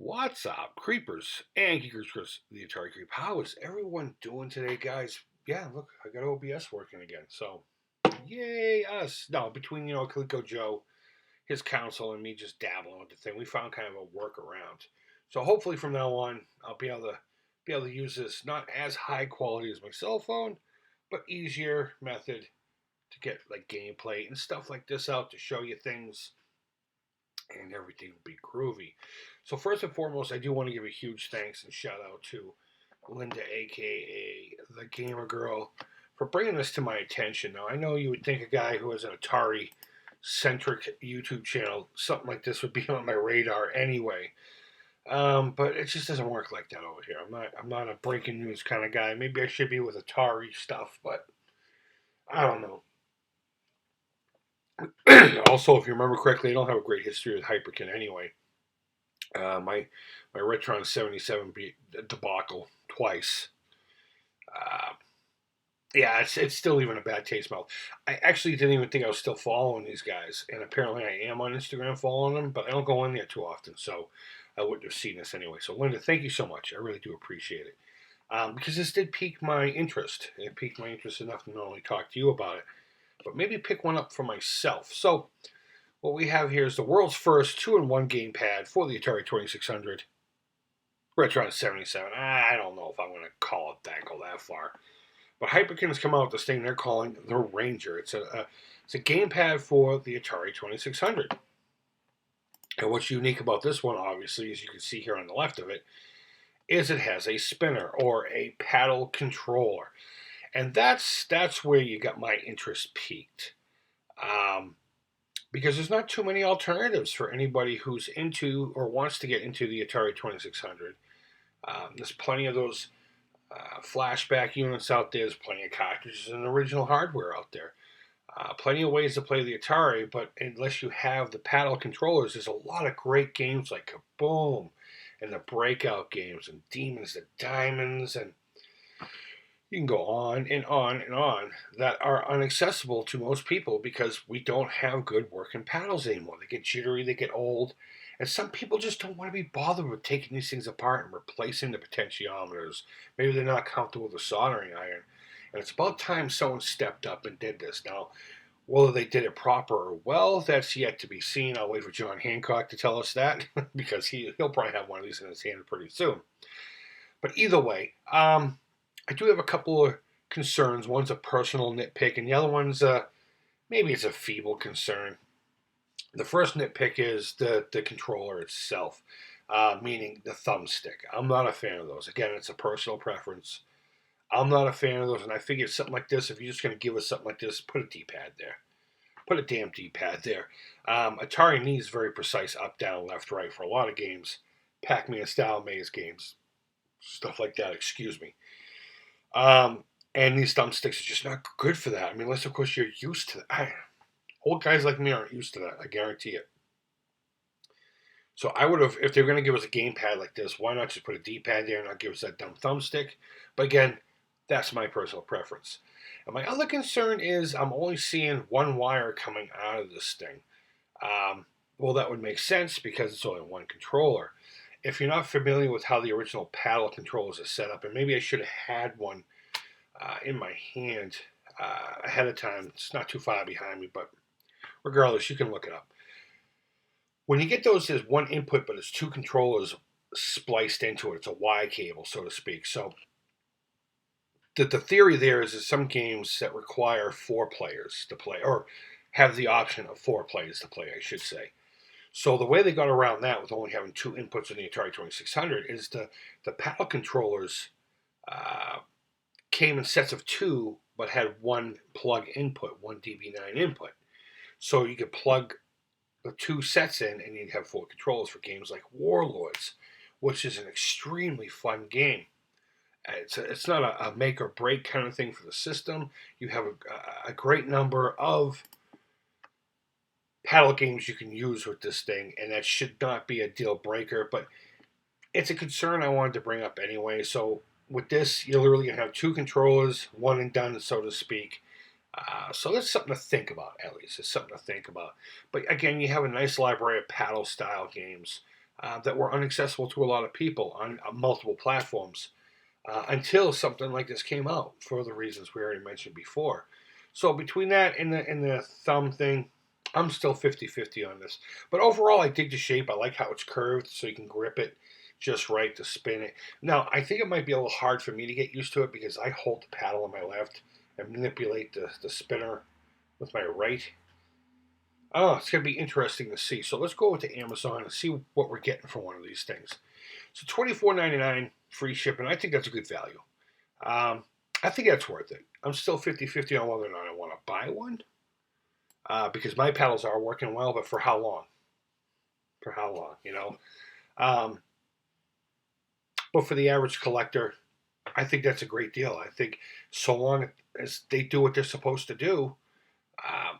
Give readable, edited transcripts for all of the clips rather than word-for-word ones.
What's up, creepers and geekers? The Atari Creep. How is everyone doing today, guys? Yeah, look, I got OBS working again. So, yay us! No, between Kaliko Joe, his counsel, and me just dabbling with the thing, we found kind of a workaround. So hopefully from now on, I'll be able to use this not as high quality as my cell phone, but easier method to get like gameplay and stuff like this out to show you things and everything will be groovy. So first and foremost, I do want to give a huge thanks and shout out to Linda, aka The Gamer Girl, for bringing this to my attention. Now, I know you would think a guy who has an Atari centric YouTube channel, something like this would be on my radar anyway. But it just doesn't work like that over here. I'm not a breaking news kind of guy. Maybe I should be with Atari stuff, but I don't know. Also, if you remember correctly, I don't have a great history with Hyperkin anyway. My Retron 77 debacle twice. Uh, yeah, it's still even a bad taste mouth. I actually didn't even think I was still following these guys, and apparently I am on Instagram following them, but I don't go in there too often, so I wouldn't have seen this anyway. So Linda, thank you so much. I really do appreciate it. Because this did pique my interest. It piqued my interest enough to not only talk to you about it, but maybe pick one up for myself. So what we have here is the world's first 2-in-1 gamepad for the Atari 2600. Retron 77. I don't know if I'm going to call it that, go that far. But Hyperkin has come out with this thing they're calling the Ranger. It's a gamepad for the Atari 2600. And what's unique about this one, obviously, as you can see here on the left of it, is it has a spinner or a paddle controller. And that's where you got my interest peaked. Because there's not too many alternatives for anybody who's into or wants to get into the Atari 2600. There's plenty of those flashback units out there. There's plenty of cartridges and original hardware out there. Plenty of ways to play the Atari, but unless you have the paddle controllers, there's a lot of great games like Kaboom and the Breakout games and Demons and Diamonds, and you can go on and on and on that are inaccessible to most people because we don't have good working paddles anymore. They get jittery, they get old, and some people just don't want to be bothered with taking these things apart and replacing the potentiometers. Maybe they're not comfortable with the soldering iron. And it's about time someone stepped up and did this. Now, whether they did it proper or well, that's yet to be seen. I'll wait for John Hancock to tell us that because he'll probably have one of these in his hand pretty soon. But either way, I do have a couple of concerns. One's a personal nitpick, and the other one's maybe it's a feeble concern. The first nitpick is the controller itself, meaning the thumbstick. I'm not a fan of those. Again, it's a personal preference. I'm not a fan of those, and I figured something like this, if you're just going to give us something like this, put a D-pad there. Put a damn D-pad there. Atari needs very precise up, down, left, right for a lot of games. Pac-Man style maze games. Stuff like that, excuse me. And these thumbsticks are just not good for that. I mean, unless, of course, you're used to that. Old guys like me aren't used to that, I guarantee it. So I would have, if they were going to give us a gamepad like this, why not just put a D-pad there and not give us that dumb thumbstick? But again, that's my personal preference. And my other concern is I'm only seeing one wire coming out of this thing. Well, that would make sense because it's only one controller. If you're not familiar with how the original paddle controllers are set up, and maybe I should have had one in my hand ahead of time. It's not too far behind me, but regardless, you can look it up. When you get those, there's one input, but it's two controllers spliced into it. It's a Y cable, so to speak. So the theory there is that some games that require 4 players to play, or have the option of 4 players to play, I should say. So the way they got around that with only having 2 inputs in the Atari 2600 is the paddle controllers came in sets of 2, but had one plug input, one DB9 input. So you could plug the 2 sets in and you'd have 4 controllers for games like Warlords, which is an extremely fun game. It's not a make or break kind of thing for the system. You have a great number of paddle games you can use with this thing, and that should not be a deal breaker, but it's a concern I wanted to bring up anyway. So with this, you're literally going to have 2 controllers, one and done, so to speak. So that's something to think about, at least. It's something to think about. But again, you have a nice library of paddle-style games that were inaccessible to a lot of people on multiple platforms until something like this came out for the reasons we already mentioned before. So between that and the thumb thing, I'm still 50-50 on this. But overall, I dig the shape. I like how it's curved so you can grip it just right to spin it. Now, I think it might be a little hard for me to get used to it because I hold the paddle on my left and manipulate the spinner with my right. Oh, it's going to be interesting to see. So let's go over to Amazon and see what we're getting for one of these things. So $24.99 free shipping. I think that's a good value. I think that's worth it. I'm still 50-50 on whether or not I want to buy one because my paddles are working well, but for how long? For how long, you know? But for the average collector, I think that's a great deal. I think so long as they do what they're supposed to do,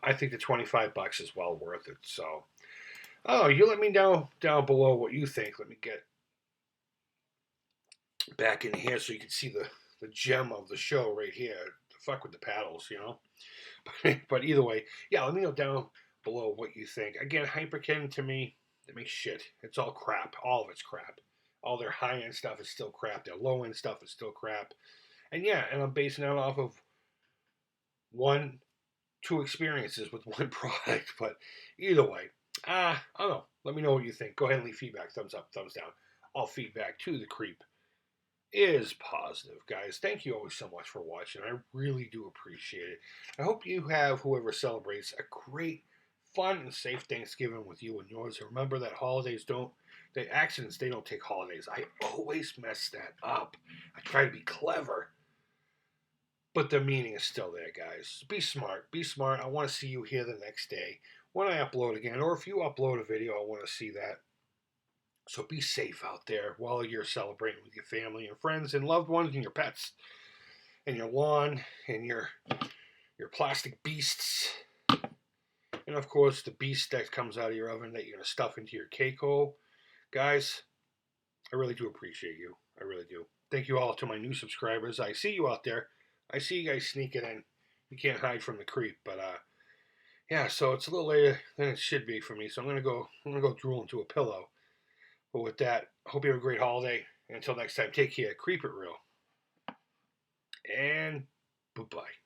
I think the $25 is well worth it. So, oh, you let me know down below what you think. Let me get back in here so you can see the gem of the show right here. The fuck with the paddles, you know. But either way, yeah, let me know down below what you think. Again, Hyperkin to me, they make shit. It's all crap. All of it's crap. All their high-end stuff is still crap. Their low-end stuff is still crap. And yeah, and I'm basing that off of two experiences with one product. But either way, I don't know. Let me know what you think. Go ahead and leave feedback. Thumbs up, thumbs down. All feedback to the Creep is positive, guys. Thank you always so much for watching. I really do appreciate it. I hope you have, whoever celebrates, a great, fun, and safe Thanksgiving with you and yours. Remember that accidents, they don't take holidays. I always mess that up. I try to be clever, but the meaning is still there, guys. Be smart. Be smart. I want to see you here the next day when I upload again, or if you upload a video, I want to see that. So be safe out there while you're celebrating with your family and friends and loved ones and your pets and your lawn and your plastic beasts. And of course, the beast that comes out of your oven that you're going to stuff into your cake hole. Guys, I really do appreciate you. I really do. Thank you all to my new subscribers. I see you out there. I see you guys sneaking in. You can't hide from the creep, but yeah, so it's a little later than it should be for me. So I'm gonna go drool into a pillow. But with that, hope you have a great holiday. And until next time, take care. Creep it real. And bye-bye.